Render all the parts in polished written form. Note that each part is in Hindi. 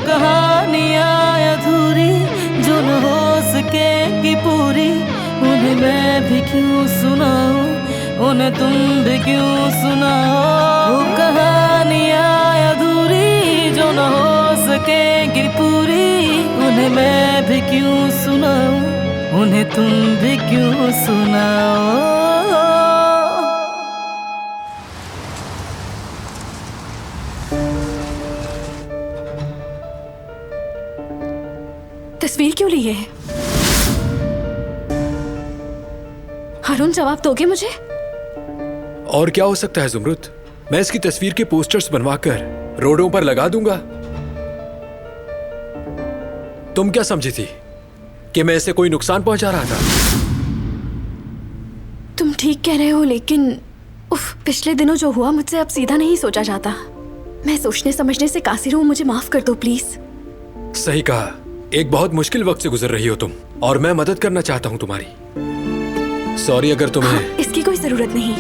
कहानियाँ अधूरी जो न हो सकेगी पूरी, उन्हें मैं भी क्यों सुनाऊं, उन्हें तुम भी क्यों सुनाओ। वो कहानियाँ अधूरी जो न हो सकेगी पूरी, उन्हें मैं भी क्यों सुनाऊं, उन्हें तुम भी क्यों सुनाओ। तस्वीर क्यों ली है? हारून, जवाब दोगे मुझे? और क्या हो सकता है ज़ुमरुद, मैं इसकी तस्वीर के पोस्टर्स बनवाकर रोडों पर लगा दूंगा। तुम क्या समझी थी कि मैं इसे कोई नुकसान पहुंचा रहा था? तुम ठीक कह रहे हो, लेकिन पिछले दिनों जो हुआ मुझसे अब सीधा नहीं सोचा जाता। मैं सोचने समझने से कासिर हूँ, मुझे माफ कर दो प्लीज। सही कहा, एक बहुत मुश्किल वक्त से गुजर रही हो तुम, और मैं मदद करना चाहता हूँ तुम्हारी। सॉरी अगर तुम्हें इसकी कोई जरूरत नहीं,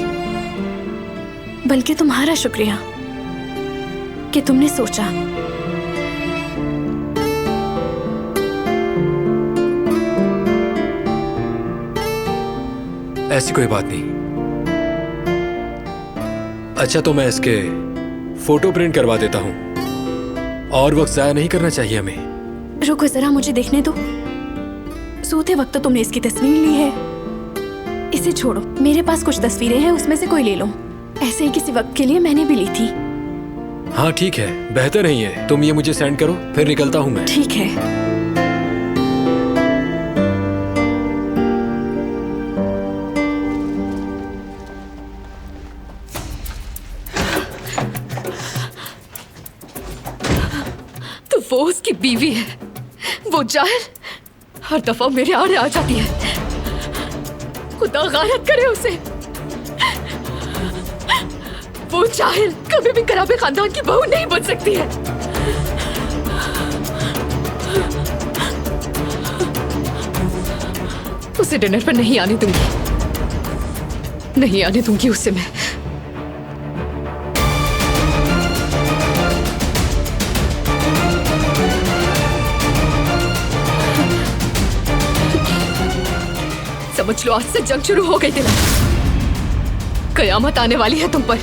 बल्कि तुम्हारा शुक्रिया कि तुमने सोचा। ऐसी कोई बात नहीं। अच्छा, तो मैं इसके फोटो प्रिंट करवा देता हूँ, और वक्त जाया नहीं करना चाहिए हमें। रुको जरा, मुझे देखने दो। सोते वक्त तो तुमने इसकी तस्वीर ली है, इसे छोड़ो, मेरे पास कुछ तस्वीरें हैं, उसमें से कोई ले लो। ऐसे ही किसी वक्त के लिए मैंने भी ली थी। हाँ ठीक है, बेहतर नहीं है, तुम ये मुझे सेंड करो, फिर निकलता हूँ मैं। ठीक है। तो वो उसकी बीवी है, वो जाहिल हर दफा मेरे आड़े आ जाती है। खुदा गारत करे उसे। वो जाहिल कभी भी कराबे खानदान की बहू नहीं बन सकती है। उसे डिनर पर नहीं आने दूंगी, नहीं आने दूंगी उसे मैं। समझ लो आज से जंग शुरू हो गई दिला, कयामत आने वाली है तुम पर।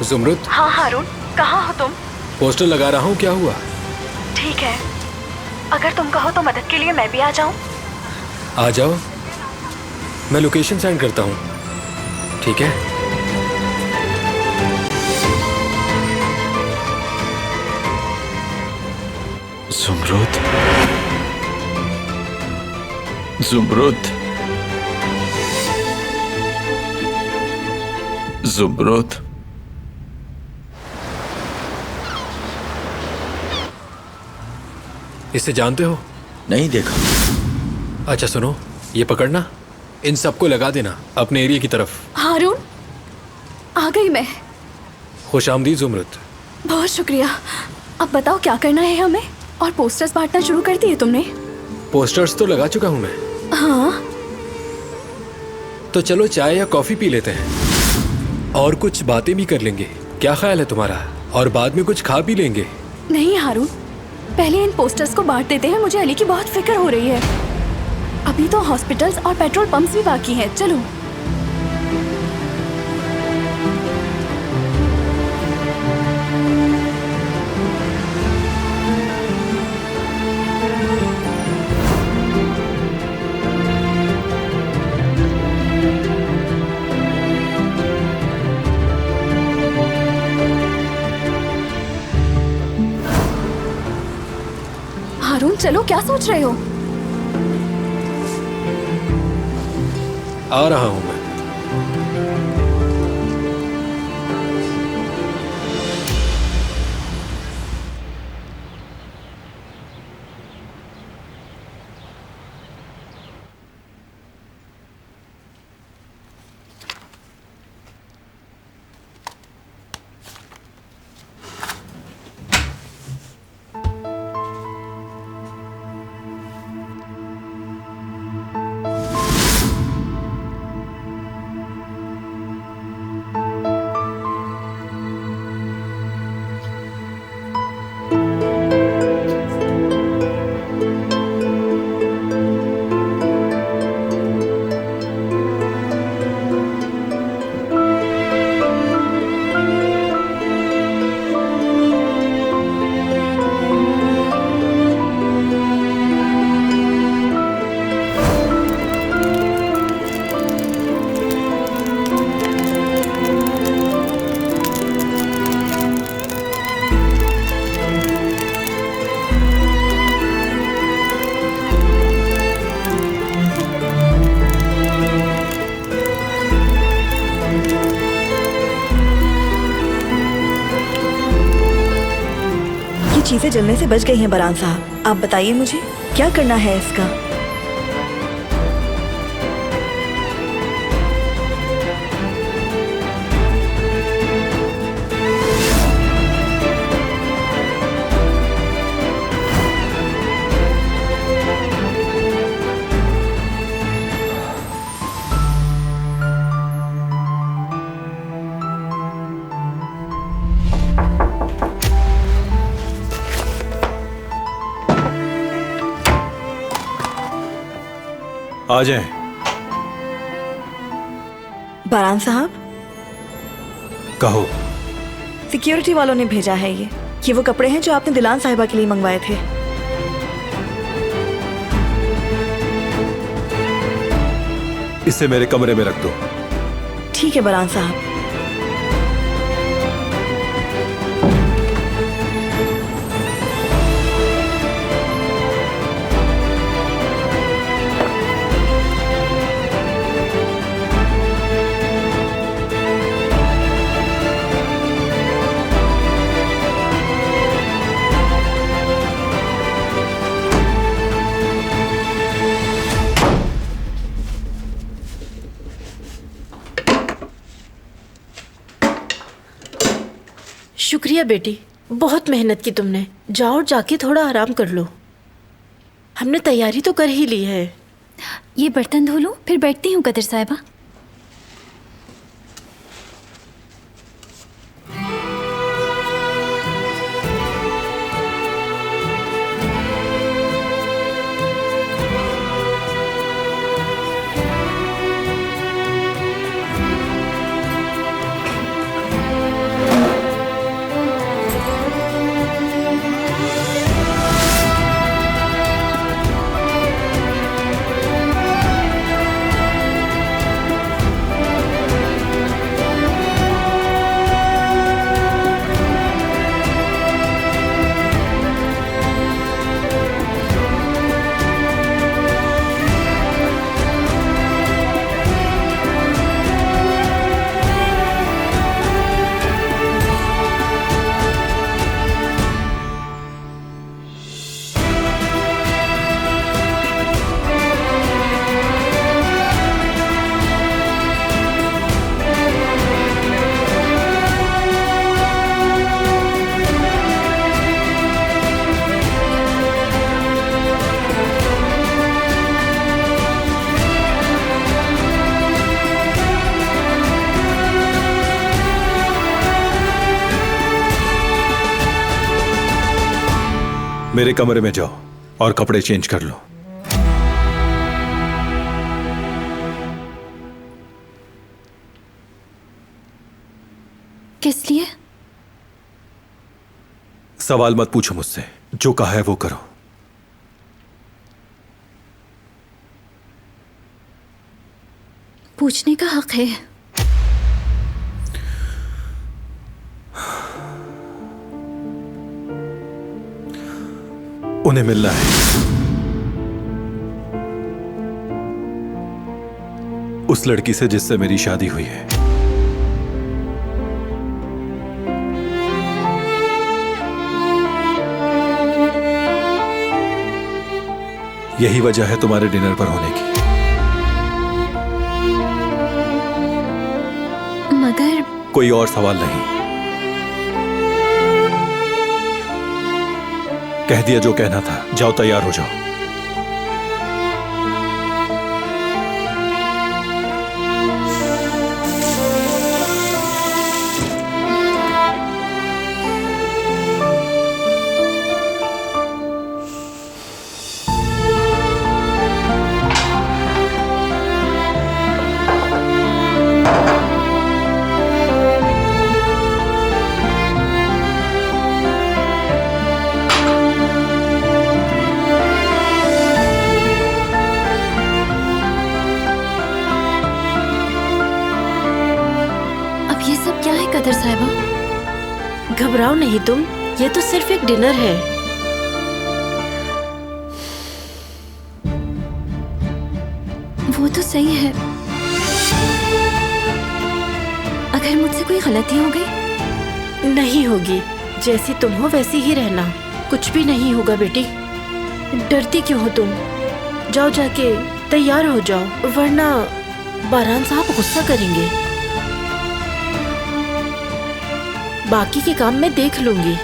ज़ुमरुद। हाँ हारून, कहाँ हो तुम? पोस्टर लगा रहा हूँ, क्या हुआ? ठीक है, अगर तुम कहो तो मदद के लिए मैं भी आ जाऊं? आ जाओ, मैं लोकेशन सेंड करता हूँ, ठीक है? ज़ुमरुद, ज़ुमरुद, ज़ुमरुद। इसे जानते हो? नहीं देखा। अच्छा सुनो, ये पकड़ना, इन सबको लगा देना अपने एरिया की तरफ। हारून, आ गई मैं। खुशामदीद जुमरत। बहुत शुक्रिया। अब बताओ क्या करना है हमें? और पोस्टर्स बांटना शुरू कर दिए तुमने? पोस्टर्स तो लगा चुका हूं मैं। हाँ। तो चलो चाय या कॉफी पी लेते हैं और कुछ बातें भी कर लेंगे। क्या ख्याल है तुम्हारा? और बाद में कुछ खा भी लेंगे। नहीं हारून, पहले इन पोस्टर्स को बांट देते हैं। मुझे अली की बहुत फिक्र हो रही है। अभी तो हॉस्पिटल्स और पेट्रोल पंप्स भी बाकी हैं। चलो। हारून चलो, क्या सोच रहे हो? आ रहा हूं मैं। चीजें जलने से बच गई हैं बरान साहब। आप बताइए मुझे क्या करना है इसका? आ जाएं। बरान साहब, कहो। सिक्योरिटी वालों ने भेजा है ये वो कपड़े हैं जो आपने दिलान साहिबा के लिए मंगवाए थे। इसे मेरे कमरे में रख दो। ठीक है बरान साहब। शुक्रिया बेटी, बहुत मेहनत की तुमने। जाओ और जाके थोड़ा आराम कर लो। हमने तैयारी तो कर ही ली है। ये बर्तन धो लूं, फिर बैठती हूँ कदर साहिबा। मेरे कमरे में जाओ और कपड़े चेंज कर लो। किस लिए? सवाल मत पूछो मुझसे, जो कहा है वो करो। पूछने का हक है। उन्हें मिलना है। उस लड़की से जिससे मेरी शादी हुई है। यही वजह है तुम्हारे डिनर पर होने की। मगर कोई और सवाल नहीं। कह दिया जो कहना था, जाओ तैयार हो जाओ। कदर साहिबा, घबराओ नहीं तुम, ये तो सिर्फ एक डिनर है। वो तो सही है, अगर मुझसे कोई गलती हो गई? नहीं होगी, जैसी तुम हो वैसी ही रहना, कुछ भी नहीं होगा बेटी। डरती क्यों हो तुम? जाओ जाके तैयार हो जाओ, वरना बारान साहब गुस्सा करेंगे। बाकी के काम मैं देख लूंगी।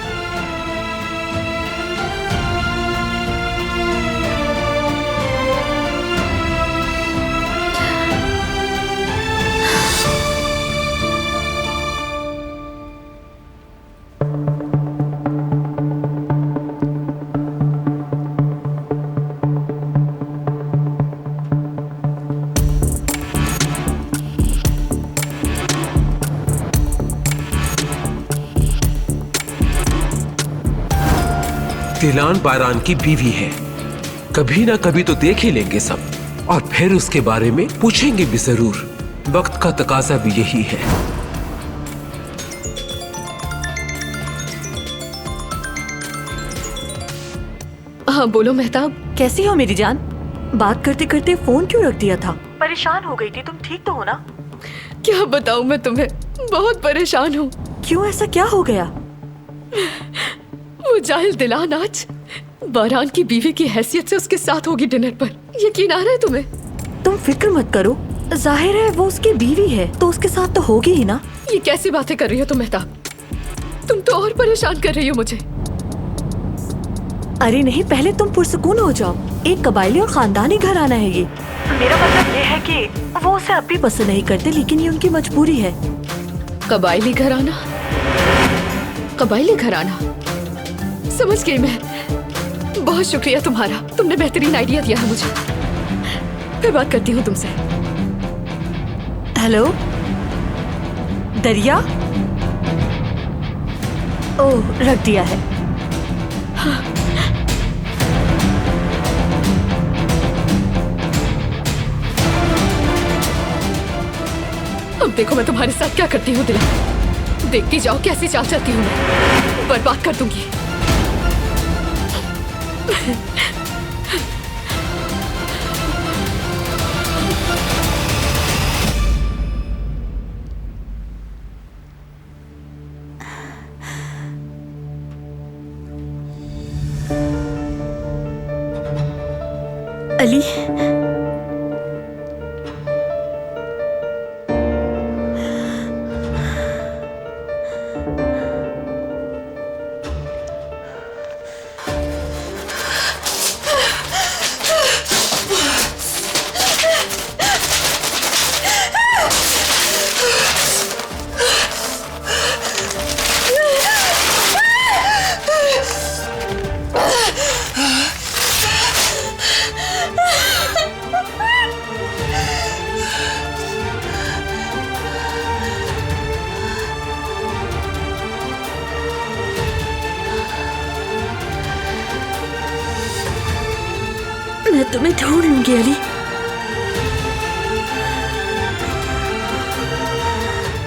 दिलान बारान की बीवी है, कभी ना कभी तो देख ही लेंगे सब, और फिर उसके बारे में पूछेंगे भी जरूर। वक्त का तकाजा भी यही है। हाँ बोलो मेहताब। कैसी हो मेरी जान? बात करते करते फोन क्यों रख दिया था? परेशान हो गई थी तुम, ठीक तो हो ना? क्या बताऊं मैं तुम्हें, बहुत परेशान हूँ। क्यों, ऐसा क्या हो गया? वो जाहिल दिलान आज बारान की बीवी की हैसियत से उसके साथ होगी डिनर पर। यकीन आ रहा है तुम्हें? तुम फिक्र मत करो, जाहिर है वो उसकी बीवी है तो उसके साथ तो होगी ही ना। ये कैसी बातें कर रही हो तुम मेहताब? तुम तो और परेशान कर रही हो मुझे। अरे नहीं, पहले तुम पुरसुकून हो जाओ। एक कबायली और खानदानी घर आना है ये। मेरा मतलब ये है कि वो उसे अब भी पसंद नहीं करते, लेकिन ये उनकी मजबूरी है। कबायली घर आना? कबायली घर आना, समझ गई मैं। बहुत शुक्रिया तुम्हारा, तुमने बेहतरीन आइडिया दिया है मुझे। फिर बात करती हूँ तुमसे। हेलो दरिया? ओह, रख दिया है। हाँ। अब देखो मैं तुम्हारे साथ क्या करती हूँ दिला। देखती जाओ कैसी चाल चलती हूँ मैं, बर्बाद कर दूंगी। अली, मैं तुम्हें ढूंढ लूंगी अली।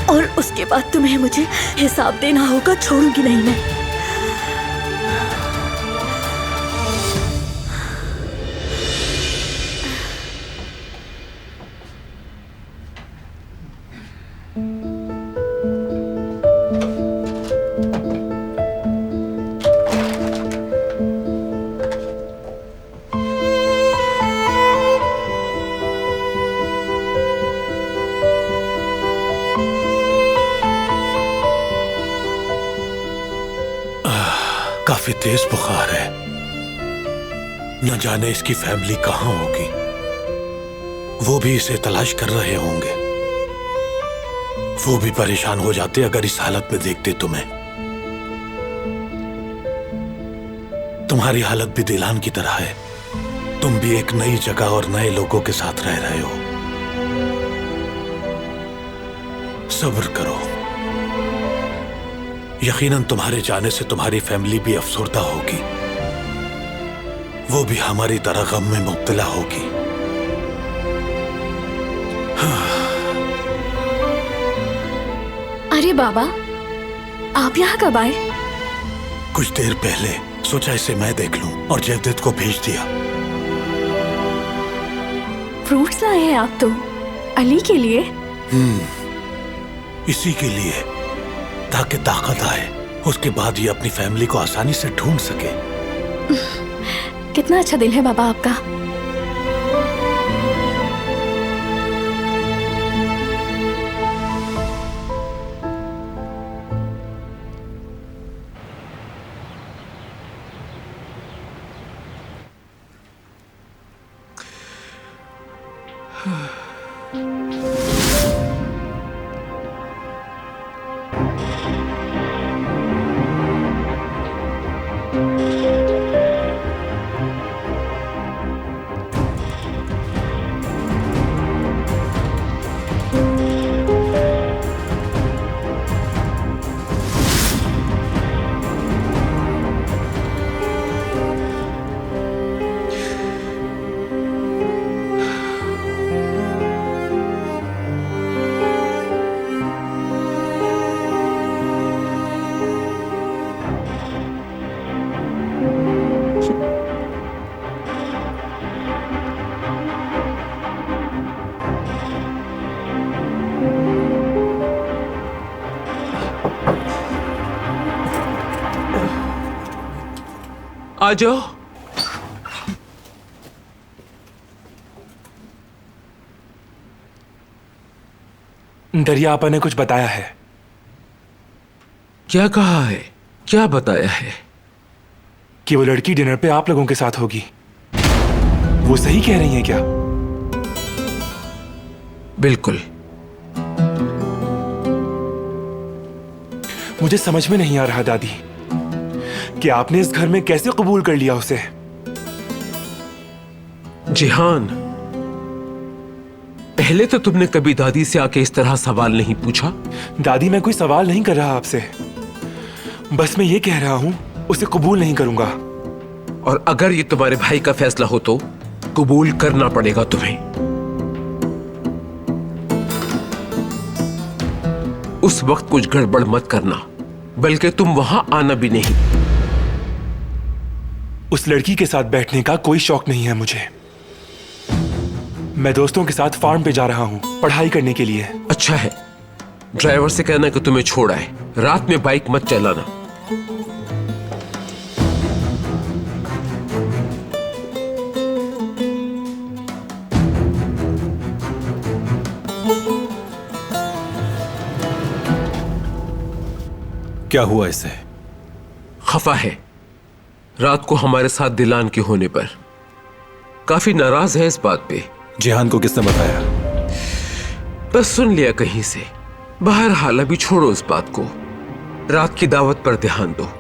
और उसके बाद तुम्हें मुझे हिसाब देना होगा, छोड़ूंगी नहीं मैं। काफी तेज बुखार है, न जाने इसकी फैमिली कहां होगी। वो भी इसे तलाश कर रहे होंगे। वो भी परेशान हो जाते अगर इस हालत में देखते तुम्हें। तुम्हारी हालत भी दिलान की तरह है। तुम भी एक नई जगह और नए लोगों के साथ रह रहे हो। सब्र करो। यकीनन तुम्हारे जाने से तुम्हारी फैमिली भी अफसरदा होगी। वो भी हमारी तरह गम में मुब्तला होगी। अरे बाबा, आप यहाँ कब आए? कुछ देर पहले सोचा इसे मैं देख लूं और जयदीप को भेज दिया। फ्रूट्स लाए हैं आप तो अली के लिए? इसी के लिए, ताकि ताकत आए, उसके बाद ये अपनी फैमिली को आसानी से ढूंढ सके। कितना अच्छा दिल है बाबा आपका। आ जाओ। दरिया आपा ने कुछ बताया है। क्या कहा है? क्या बताया है? कि वो लड़की डिनर पे आप लोगों के साथ होगी। वो सही कह रही हैं क्या? बिल्कुल। मुझे समझ में नहीं आ रहा दादी कि आपने इस घर में कैसे कबूल कर लिया उसे। जिहान, पहले तो तुमने कभी दादी से आके इस तरह सवाल नहीं पूछा? दादी, मैं कोई सवाल नहीं कर रहा आपसे। बस मैं ये कह रहा हूं, उसे कबूल नहीं करूंगा। और अगर ये तुम्हारे भाई का फैसला हो तो कबूल करना पड़ेगा तुम्हें। उस वक्त कुछ गड़बड़ मत करना, बल्कि तुम वहां आना भी नहीं। उस लड़की के साथ बैठने का कोई शौक नहीं है मुझे। मैं दोस्तों के साथ फार्म पे जा रहा हूं पढ़ाई करने के लिए। अच्छा है, ड्राइवर से कहना कि तुम्हें छोड़ आए। रात में बाइक मत चलाना। क्या हुआ इसे? खफा है रात को हमारे साथ दिलान के होने पर। काफी नाराज है इस बात पे। जिहान को किसने बताया? बस सुन लिया कहीं से। बहरहाल अभी छोड़ो इस बात को। रात की दावत पर ध्यान दो।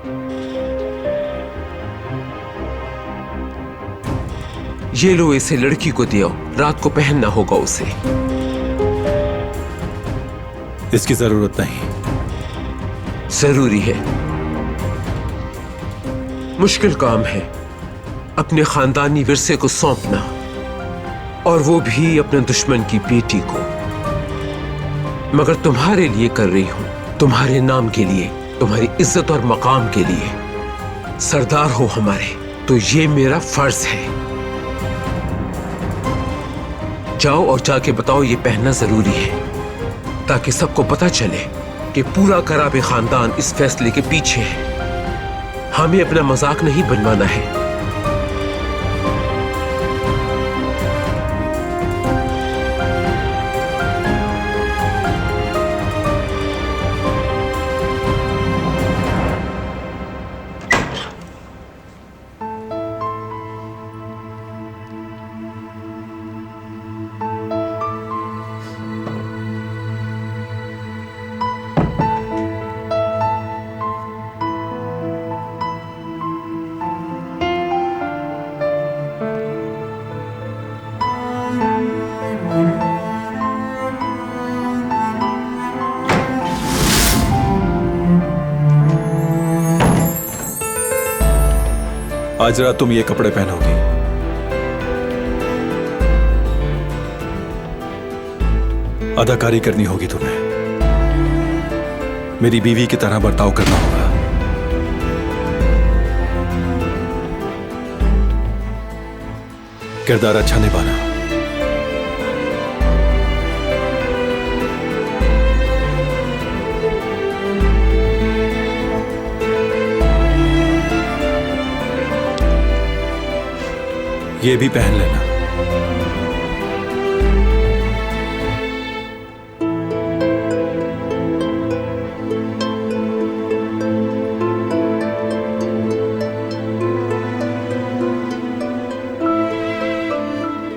ये लो, इसे लड़की को दियो। रात को पहनना होगा उसे। इसकी जरूरत नहीं। जरूरी है। मुश्किल काम है। अपने खानदानी विरसे को सौंपना, और वो भी अपने दुश्मन की बेटी को। मगर तुम्हारे लिए कर रही हूं, तुम्हारे नाम के लिए, तुम्हारी इज्जत और मकाम के लिए। सरदार हो हमारे, तो ये मेरा फर्ज है। जाओ और जाके बताओ ये पहनना जरूरी है, ताकि सबको पता चले कि पूरा कराबे खानदान इस फैसले के पीछे है। हमें अपना मजाक नहीं बनवाना है। आज रात तुम ये कपड़े पहनोगी। अदाकारी करनी होगी तुम्हें, मेरी बीवी की तरह बर्ताव करना होगा। किरदार अच्छा निभाना। ये भी पहन लेना।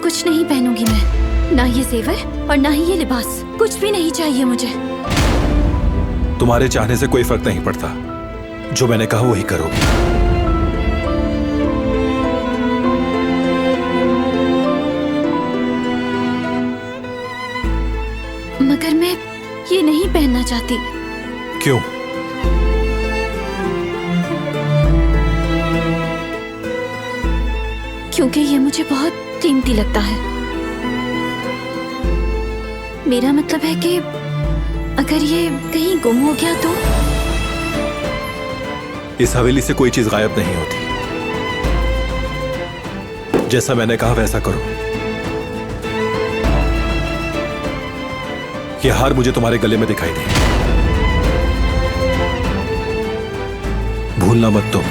कुछ नहीं पहनूंगी मैं, ना ये जेवर और ना ही ये लिबास, कुछ भी नहीं चाहिए मुझे। तुम्हारे चाहने से कोई फर्क नहीं पड़ता, जो मैंने कहा वही करोगी। मगर मैं ये नहीं पहनना चाहती। क्यों? क्योंकि ये मुझे बहुत कीमती लगता है। मेरा मतलब है कि अगर ये कहीं गुम हो गया तो? इस हवेली से कोई चीज गायब नहीं होती। जैसा मैंने कहा वैसा करो। ये हार मुझे तुम्हारे गले में दिखाई दे, भूलना मत तुम।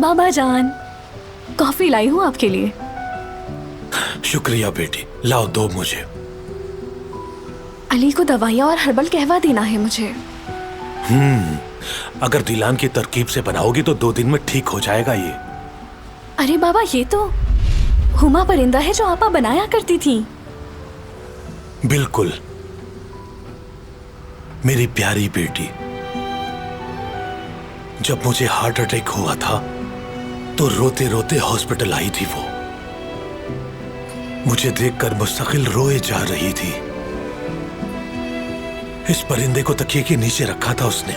बाबा जान, कॉफी लाई हूँ आपके लिए। शुक्रिया बेटी, लाओ दो मुझे। अली को दवाइयाँ और हर्बल कहवा देना है मुझे। अगर दिलान की तरकीब से बनाओगी तो 2 दिन में ठीक हो जाएगा ये। अरे बाबा, ये तो हुमा परिंदा है जो आपा बनाया करती थी। बिल्कुल मेरी प्यारी बेटी। जब मुझे हार्ट अटैक हुआ था तो रोते रोते हॉस्पिटल आई थी वो। मुझे देखकर मुस्तकिल रोए जा रही थी। इस परिंदे को तकिए के नीचे रखा था उसने।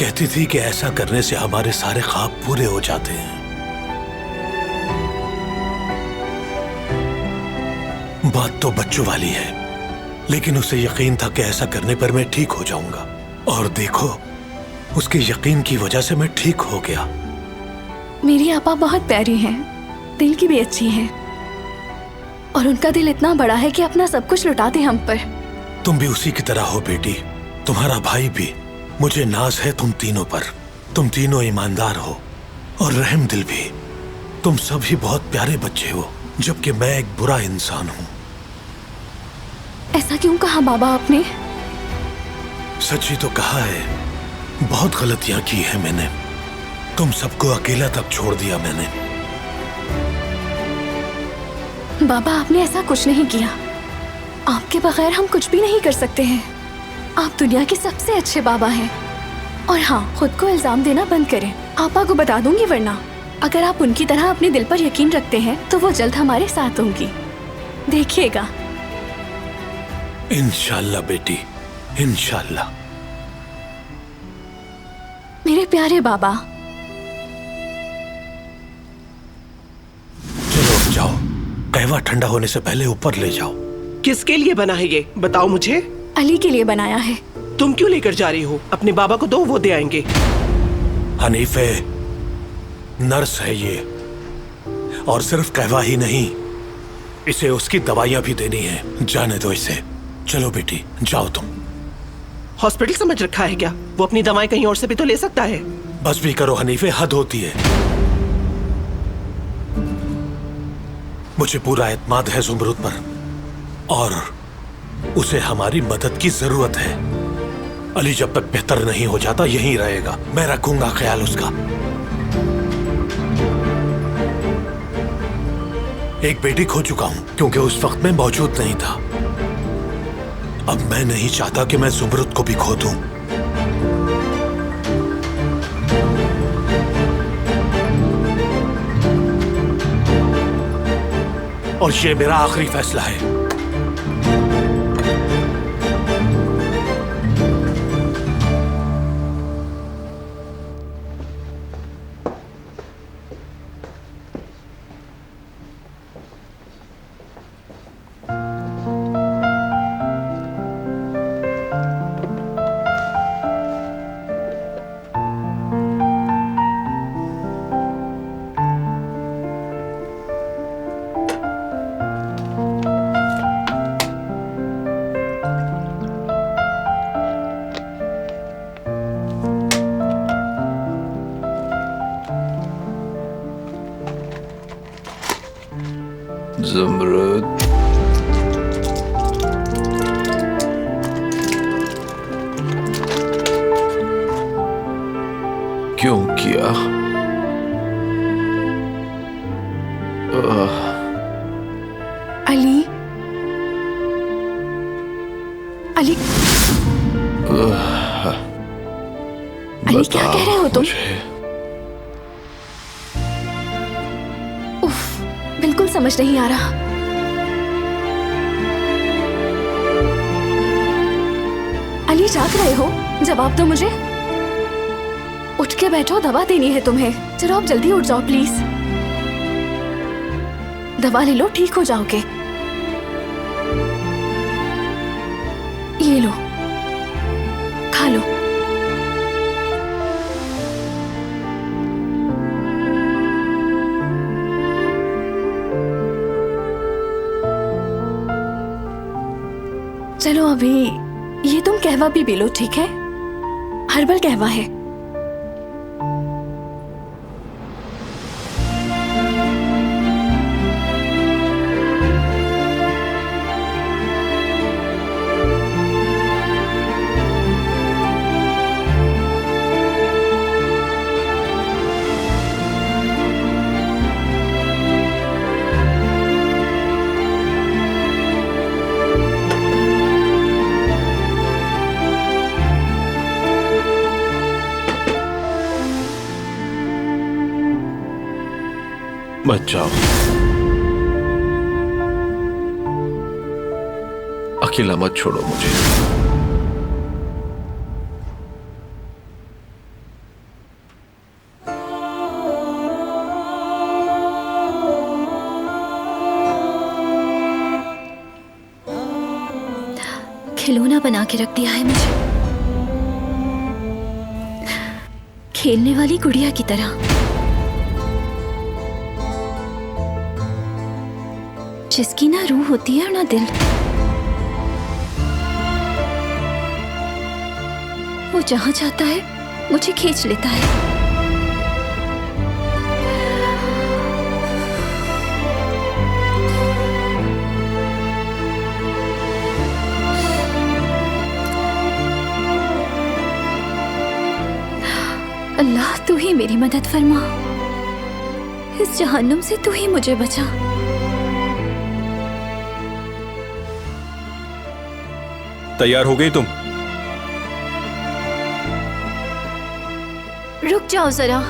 कहती थी कि ऐसा करने से हमारे सारे ख्वाब पूरे हो जाते हैं। बात तो बच्चों वाली है, लेकिन उसे यकीन था कि ऐसा करने पर मैं ठीक हो जाऊंगा। और देखो, उसके यकीन की वजह से मैं ठीक हो गया। मेरी आपा बहुत प्यारी हैं, दिल की भी अच्छी हैं, और उनका दिल इतना बड़ा है कि अपना सब कुछ लुटा दे हम पर। तुम भी उसी की तरह हो बेटी, तुम्हारा भाई भी। मुझे नाज है तुम तीनों पर। तुम तीनों ईमानदार हो और रहम दिल भी। तुम सभी बहुत प्यारे बच्चे हो, जबकि मैं एक बुरा इंसान हूँ। ऐसा क्यों कहा बाबा आपने? सच्ची तो कहा है, बहुत गलतियां की है मैंने। तुम सबको अकेला तक छोड़ दिया मैंने। बाबा आपने ऐसा कुछ नहीं किया। आपके बगैर हम कुछ भी नहीं कर सकते हैं। आप दुनिया के सबसे अच्छे बाबा हैं। और हाँ, खुद को इल्जाम देना बंद करें। आपा को बता दूंगी, वरना अगर आप उनकी तरह अपने दिल पर यकीन रखते हैं तो वो जल्द हमारे साथ होंगी, देखिएगा। इंशाल्लाह बेटी, इंशाल्लाह। मेरे प्यारे बाबा। चलो अब जाओ, कहवा ठंडा होने से पहले ऊपर ले जाओ। किसके लिए बना है ये, बताओ मुझे। अली के लिए बनाया है। तुम क्यों लेकर जा रही हो? अपने बाबा को दो, वो दे आएंगे। हनीफे, नर्स है ये, और सिर्फ कहवा ही नहीं, इसे उसकी दवाइयां भी देनी है। जाने दो इसे। चलो बेटी, जाओ तुम। हॉस्पिटल समझ रखा है क्या? वो अपनी दवाएं कहीं और से भी तो ले सकता है। बस भी करो हनीफे, हद होती है। मुझे पूरा एतमाद है जुमरुद पर, और उसे हमारी मदद की जरूरत है। अली जब तक बेहतर नहीं हो जाता यहीं रहेगा। मैं रखूंगा ख्याल उसका। एक बेटी खो चुका हूं क्योंकि उस वक्त मैं मौजूद नहीं था। अब मैं नहीं चाहता कि मैं जुमरुद को भी खो दूं। और ये मेरा आखिरी फैसला है। जुमरुद, क्यों किया? अली, अली, अली क्या कह रहे हो तुम? उफ, बिल्कुल समझ नहीं आ रहा। अली जाग रहे हो? जवाब दो मुझे। उठ के बैठो, दवा देनी है तुम्हें। चलो आप जल्दी उठ जाओ प्लीज। दवा ले लो, ठीक हो जाओगे। ये लो, खा लो। चलो अभी ये तुम कहवा भी पी लो, ठीक है? हर्बल कहवा है। मत जाओ, अकेला मत छोड़ो मुझे। खिलौना बना के रख दिया है मुझे, खेलने वाली गुड़िया की तरह, जिसकी ना रूह होती है और ना दिल। वो जहां चाहता है मुझे खींच लेता है। अल्लाह, तू ही मेरी मदद फरमा, इस जहन्नुम से तू ही मुझे बचा। तैयार हो गई तुम? रुक जाओ जरा,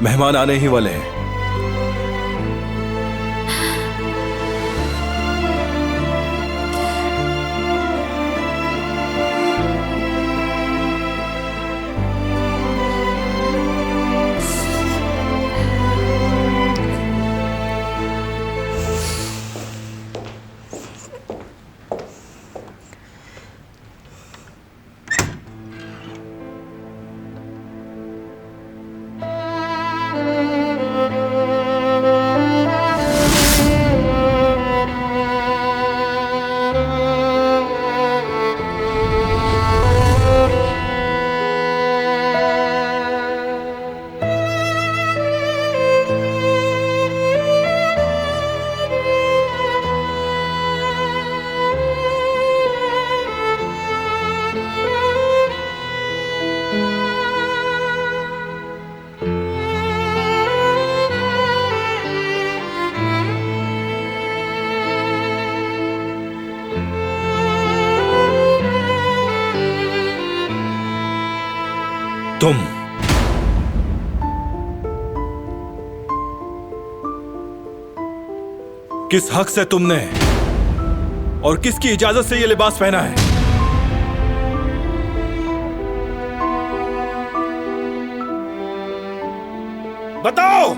मेहमान आने ही वाले हैं। तुम किस हक से तुमने और किसकी इजाजत से ये लिबास पहना है? बताओ।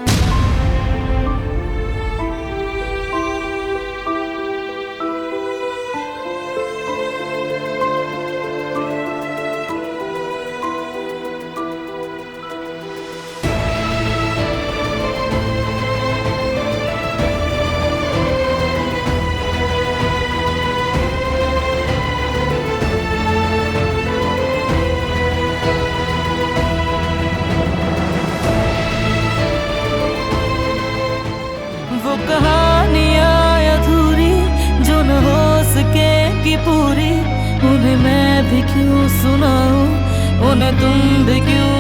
कहानियाँ अधूरी जो न हो सके कि पूरी, उन्हें मैं भी क्यों सुनाऊं, उन्हें तुम भी क्यों